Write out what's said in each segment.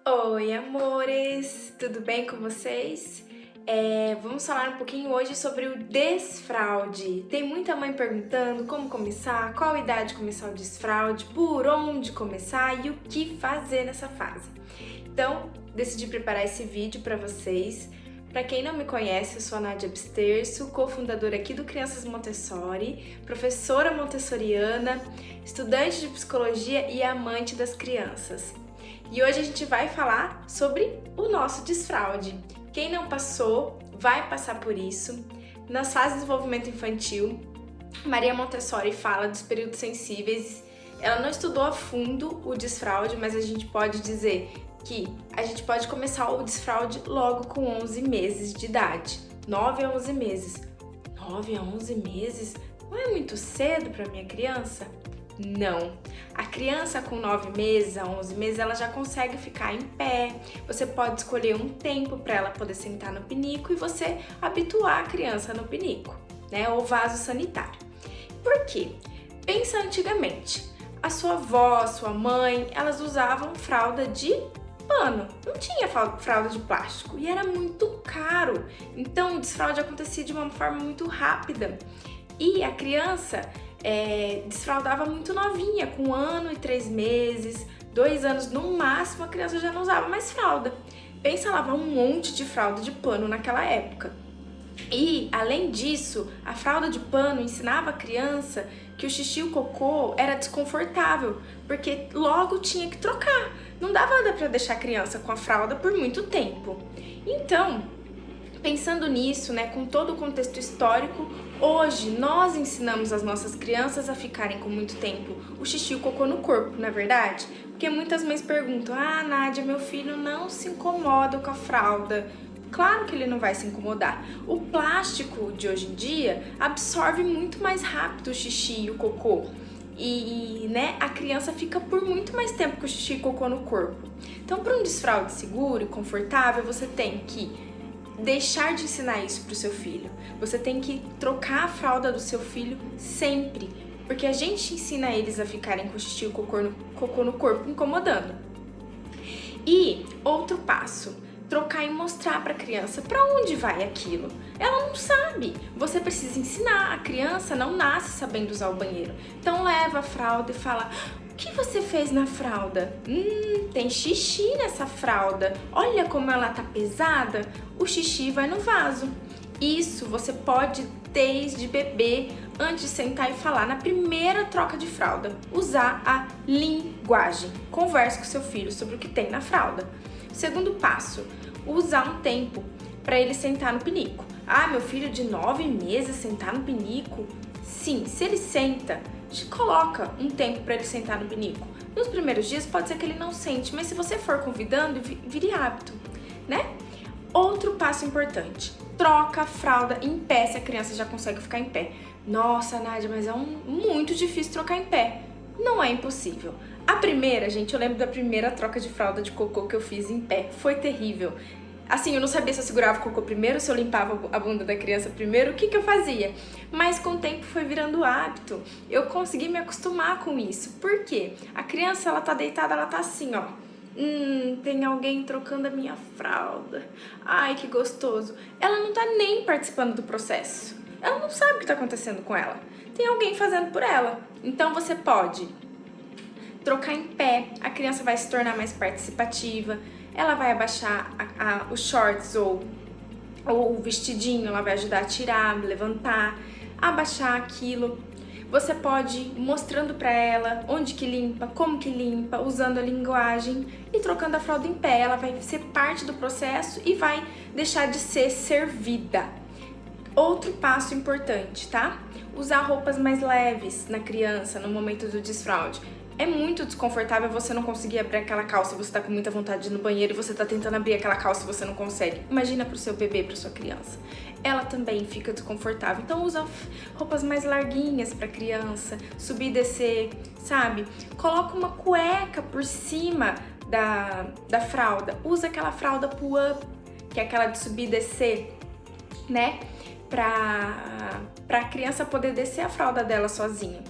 Oi, amores! Tudo bem com vocês? Vamos falar um pouquinho hoje sobre o desfraude. Tem muita mãe perguntando como começar, qual idade começar o desfraude, por onde começar e o que fazer nessa fase. Então, decidi preparar esse vídeo para vocês. Para quem não me conhece, eu sou a Nádia Absterço, cofundadora aqui do Crianças Montessori, professora montessoriana, estudante de psicologia e amante das crianças. E hoje a gente vai falar sobre o nosso desfraude. Quem não passou, vai passar por isso. Nas fases de desenvolvimento infantil, Maria Montessori fala dos períodos sensíveis. Ela não estudou a fundo o desfraude, mas a gente pode dizer que a gente pode começar o desfraude logo com 11 meses de idade. 9 a 11 meses. 9 a 11 meses? Não é muito cedo para minha criança? Não. A criança com 9 meses a 11 meses, ela já consegue ficar em pé. Você pode escolher um tempo para ela poder sentar no pinico e você habituar a criança no pinico, né? Ou vaso sanitário. Por quê? Pensa antigamente. A sua avó, a sua mãe, elas usavam fralda de pano. Não tinha fralda de plástico e era muito caro. Então o desfraude acontecia de uma forma muito rápida. E a criança desfraldava muito novinha, com 1 ano e 3 meses, 2 anos no máximo, a criança já não usava mais fralda. Pensa lavar um monte de fralda de pano naquela época. E, além disso, a fralda de pano ensinava a criança que o xixi e o cocô era desconfortável, porque logo tinha que trocar. Não dava para deixar a criança com a fralda por muito tempo. Então, pensando nisso, né, com todo o contexto histórico, hoje nós ensinamos as nossas crianças a ficarem com muito tempo o xixi e o cocô no corpo, não é verdade? Porque muitas mães perguntam: Nádia, meu filho não se incomoda com a fralda. Claro que ele não vai se incomodar. O plástico de hoje em dia absorve muito mais rápido o xixi e o cocô. E a criança fica por muito mais tempo com o xixi e cocô no corpo. Então, para um desfraude seguro e confortável, você tem que deixar de ensinar isso para o seu filho. Você tem que trocar a fralda do seu filho sempre, porque a gente ensina eles a ficarem com xixi e cocô no corpo incomodando. E outro passo, trocar e mostrar para a criança para onde vai aquilo. Ela não sabe. Você precisa ensinar. A criança não nasce sabendo usar o banheiro. Então leva a fralda e fala: o que você fez na fralda? Tem xixi nessa fralda. Olha como ela tá pesada. O xixi vai no vaso. Isso você pode, desde bebê, antes de sentar e falar, na primeira troca de fralda, usar a linguagem. Converse com seu filho sobre o que tem na fralda. Segundo passo, usar um tempo para ele sentar no pinico. Meu filho de 9 meses sentar no pinico? Sim, se ele senta, coloca um tempo para ele sentar no pinico. Nos primeiros dias pode ser que ele não sente, mas se você for convidando, vire hábito, né? Outro passo importante, troca a fralda em pé se a criança já consegue ficar em pé. Nossa, Nádia, mas é muito difícil trocar em pé. Não é impossível. A primeira, gente, eu lembro da primeira troca de fralda de cocô que eu fiz em pé. Foi terrível. Assim, eu não sabia se eu segurava o cocô primeiro, se eu limpava a bunda da criança primeiro, o que eu fazia. Mas com o tempo foi virando hábito. Eu consegui me acostumar com isso. Por quê? A criança, ela tá deitada, ela tá assim, ó. Tem alguém trocando a minha fralda. Ai, que gostoso. Ela não tá nem participando do processo. Ela não sabe o que tá acontecendo com ela. Tem alguém fazendo por ela. Então você pode trocar em pé, a criança vai se tornar mais participativa, ela vai abaixar os shorts ou o vestidinho, ela vai ajudar a tirar, levantar, abaixar aquilo. Você pode ir mostrando para ela onde que limpa, como que limpa, usando a linguagem e trocando a fralda em pé. Ela vai ser parte do processo e vai deixar de ser servida. Outro passo importante, tá? Usar roupas mais leves na criança no momento do desfraude. É muito desconfortável você não conseguir abrir aquela calça e você tá com muita vontade de ir no banheiro e você tá tentando abrir aquela calça e você não consegue. Imagina pro seu bebê, pra sua criança. Ela também fica desconfortável. Então usa roupas mais larguinhas pra criança, subir e descer, sabe? Coloca uma cueca por cima da fralda. Usa aquela fralda pull-up, que é aquela de subir e descer, né? Pra criança poder descer a fralda dela sozinha.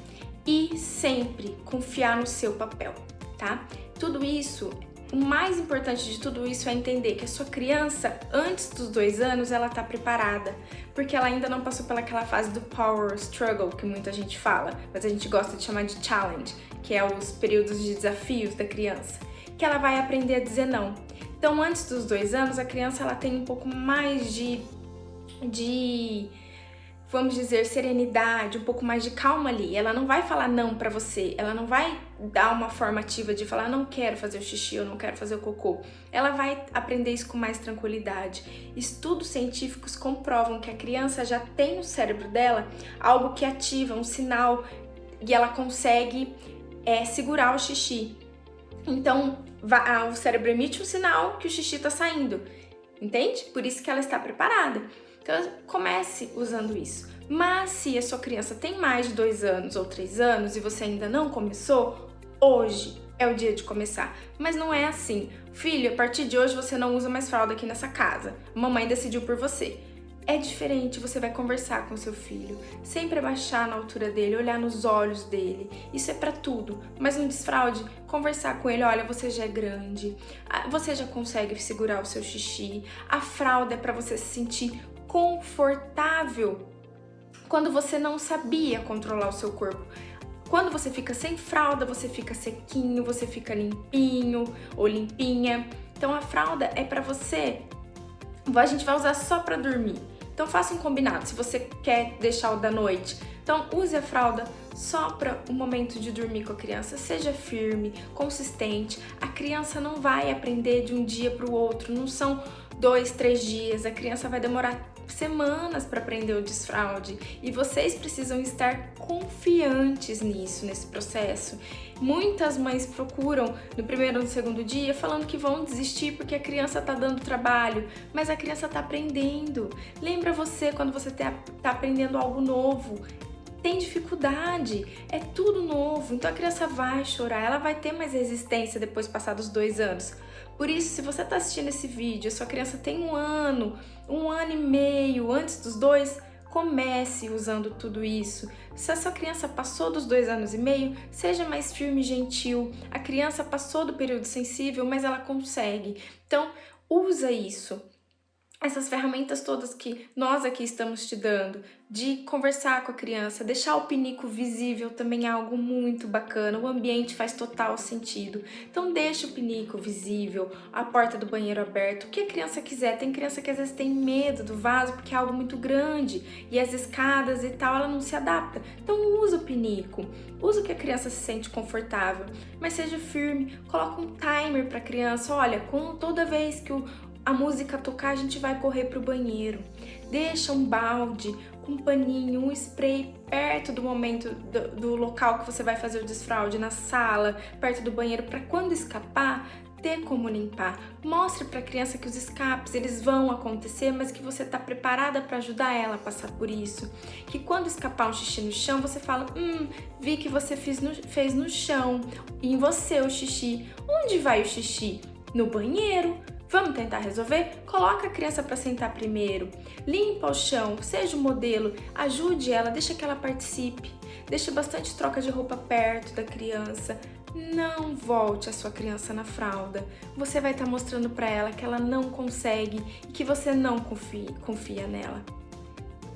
E sempre confiar no seu papel, tá? Tudo isso o mais importante de tudo isso é entender que a sua criança, antes dos 2 anos, ela tá preparada, porque ela ainda não passou pelaquela fase do power struggle, que muita gente fala, mas a gente gosta de chamar de challenge, que é os períodos de desafios da criança, que ela vai aprender a dizer não. Então, antes dos 2 anos, a criança ela tem um pouco mais de vamos dizer, serenidade, um pouco mais de calma ali. Ela não vai falar não pra você, ela não vai dar uma forma ativa de falar não quero fazer o xixi, eu não quero fazer o cocô. Ela vai aprender isso com mais tranquilidade. Estudos científicos comprovam que a criança já tem no cérebro dela algo que ativa, um sinal, e ela consegue segurar o xixi. Então, o cérebro emite um sinal que o xixi tá saindo, entende? Por isso que ela está preparada. Então, comece usando isso. Mas se a sua criança tem mais de 2 anos ou 3 anos e você ainda não começou, hoje é o dia de começar. Mas não é assim. Filho, a partir de hoje você não usa mais fralda aqui nessa casa. A mamãe decidiu por você. É diferente, você vai conversar com seu filho, sempre abaixar na altura dele, olhar nos olhos dele. Isso é pra tudo. Mas no desfraude, conversar com ele, olha, você já é grande, você já consegue segurar o seu xixi. A fralda é pra você se sentir confortável quando você não sabia controlar o seu corpo. Quando você fica sem fralda, você fica sequinho, você fica limpinho ou limpinha. Então a fralda é pra você, a gente vai usar só pra dormir. Então faça um combinado, se você quer deixar o da noite. Então use a fralda só para o momento de dormir com a criança. Seja firme, consistente. A criança não vai aprender de um dia para o outro, não são 2, 3 dias. A criança vai demorar semanas para aprender o desfraude e vocês precisam estar confiantes nisso, nesse processo. Muitas mães procuram no primeiro ou no segundo dia falando que vão desistir porque a criança tá dando trabalho, mas a criança tá aprendendo. Lembra você quando você tá aprendendo algo novo, tem dificuldade, é tudo novo, então a criança vai chorar, ela vai ter mais resistência depois de passar dos 2 anos. Por isso, se você está assistindo esse vídeo, a sua criança tem 1 ano e meio antes dos 2, comece usando tudo isso. Se a sua criança passou dos 2 anos e meio, seja mais firme e gentil. A criança passou do período sensível, mas ela consegue. Então, usa isso. Essas ferramentas todas que nós aqui estamos te dando, de conversar com a criança, deixar o pinico visível também é algo muito bacana, o ambiente faz total sentido. Então deixa o pinico visível, a porta do banheiro aberta, o que a criança quiser. Tem criança que às vezes tem medo do vaso porque é algo muito grande e as escadas e tal, ela não se adapta. Então usa o pinico, usa o que a criança se sente confortável, mas seja firme, coloca um timer para a criança, olha, toda vez que a música tocar, a gente vai correr pro banheiro. Deixa um balde com um paninho, um spray perto do momento do local que você vai fazer o desfraude, na sala, perto do banheiro, para quando escapar, ter como limpar. Mostre para a criança que os escapes, eles vão acontecer, mas que você tá preparada para ajudar ela a passar por isso. Que quando escapar um xixi no chão, você fala, vi que você fez no chão, e em você o xixi. Onde vai o xixi? No banheiro. Vamos tentar resolver? Coloca a criança para sentar primeiro, limpa o chão, seja o modelo, ajude ela, deixa que ela participe, deixa bastante troca de roupa perto da criança. Não volte a sua criança na fralda. Você vai estar mostrando para ela que ela não consegue e que você não confia nela.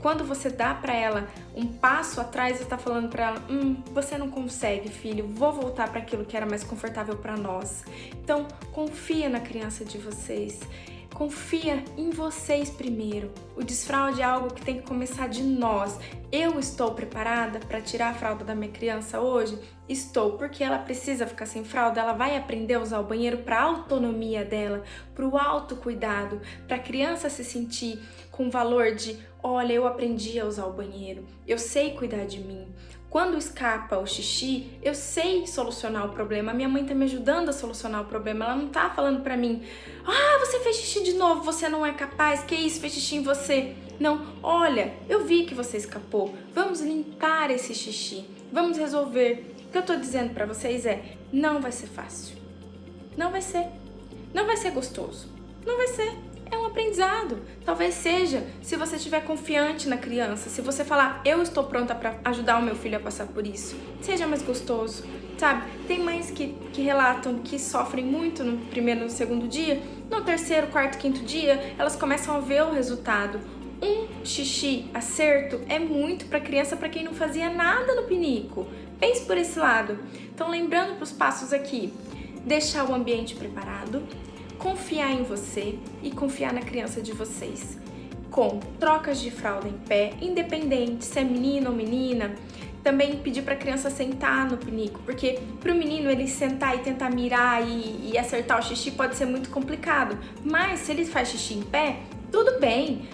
Quando você dá para ela um passo atrás, você está falando para ela, você não consegue, filho, vou voltar para aquilo que era mais confortável para nós. Então, confia na criança de vocês. Confia em vocês primeiro. O desfraude é algo que tem que começar de nós. Eu estou preparada para tirar a fralda da minha criança hoje? Estou, porque ela precisa ficar sem fralda, ela vai aprender a usar o banheiro para a autonomia dela, para o autocuidado, para a criança se sentir com valor de, olha, eu aprendi a usar o banheiro, eu sei cuidar de mim. Quando escapa o xixi, eu sei solucionar o problema. A minha mãe tá me ajudando a solucionar o problema. Ela não tá falando pra mim, você fez xixi de novo, você não é capaz, que isso, fez xixi em você. Não, olha, eu vi que você escapou. Vamos limpar esse xixi, vamos resolver. O que eu tô dizendo pra vocês é, não vai ser fácil. Não vai ser. Não vai ser gostoso. Não vai ser. É um aprendizado. Talvez seja se você estiver confiante na criança, se você falar, eu estou pronta para ajudar o meu filho a passar por isso, seja mais gostoso, sabe? Tem mães que relatam que sofrem muito no primeiro e no segundo dia, no terceiro, quarto, quinto dia, elas começam a ver o resultado. Um xixi acerto é muito para criança, para quem não fazia nada no pinico. Pense por esse lado. Então, lembrando para os passos aqui, deixar o ambiente preparado, confiar em você e confiar na criança de vocês. Com trocas de fralda em pé, independente se é menino ou menina, também pedir para a criança sentar no pinico, porque para o menino ele sentar e tentar mirar e acertar o xixi pode ser muito complicado, mas se ele faz xixi em pé, tudo bem.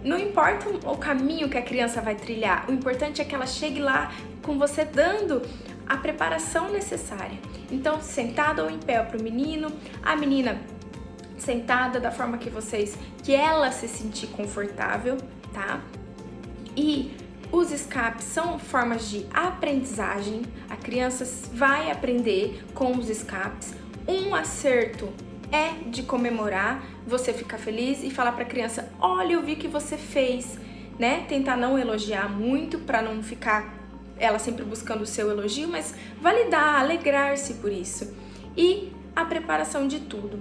Não importa o caminho que a criança vai trilhar, o importante é que ela chegue lá com você dando a preparação necessária. Então, sentada ou em pé para o menino, a menina sentada da forma que ela se sentir confortável, tá? E os escapes são formas de aprendizagem, a criança vai aprender com os escapes. Um acerto é de comemorar, você ficar feliz e falar para a criança, olha, eu vi que você fez, né? Tentar não elogiar muito para não ficar ela sempre buscando o seu elogio, mas validar, alegrar-se por isso. E a preparação de tudo.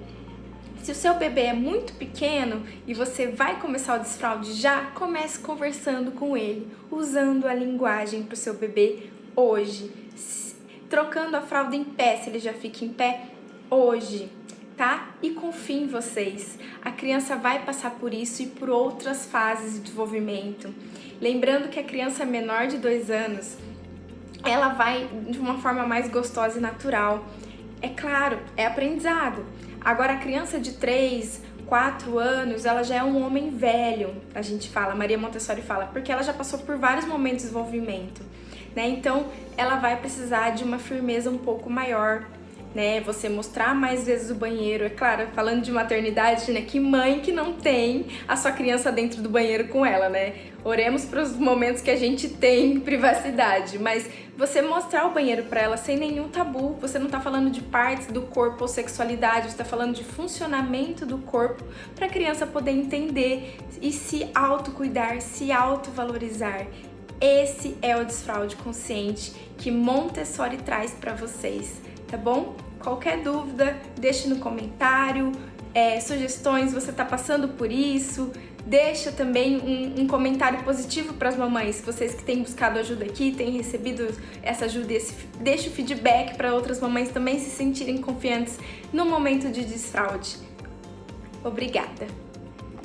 Se o seu bebê é muito pequeno e você vai começar o desfraude já, comece conversando com ele, usando a linguagem para o seu bebê hoje, trocando a fralda em pé, se ele já fica em pé hoje, tá? E confie em vocês. A criança vai passar por isso e por outras fases de desenvolvimento. Lembrando que a criança menor de 2 anos, ela vai de uma forma mais gostosa e natural. É claro, é aprendizado. Agora, a criança de 3, 4 anos, ela já é um homem velho, a gente fala, Maria Montessori fala, porque ela já passou por vários momentos de desenvolvimento, né? Então, ela vai precisar de uma firmeza um pouco maior, né? Você mostrar mais vezes o banheiro, é claro, falando de maternidade, né? Que mãe que não tem a sua criança dentro do banheiro com ela, né? Oremos para os momentos que a gente tem privacidade, mas você mostrar o banheiro para ela sem nenhum tabu, você não tá falando de partes do corpo ou sexualidade, você tá falando de funcionamento do corpo para a criança poder entender e se autocuidar, se autovalorizar. Esse é o desfraude consciente que Montessori traz para vocês, tá bom? Qualquer dúvida, deixe no comentário, sugestões, você tá passando por isso. Deixa também um comentário positivo para as mamães, vocês que têm buscado ajuda aqui, têm recebido essa ajuda, deixa o feedback para outras mamães também se sentirem confiantes no momento de desfraude. Obrigada!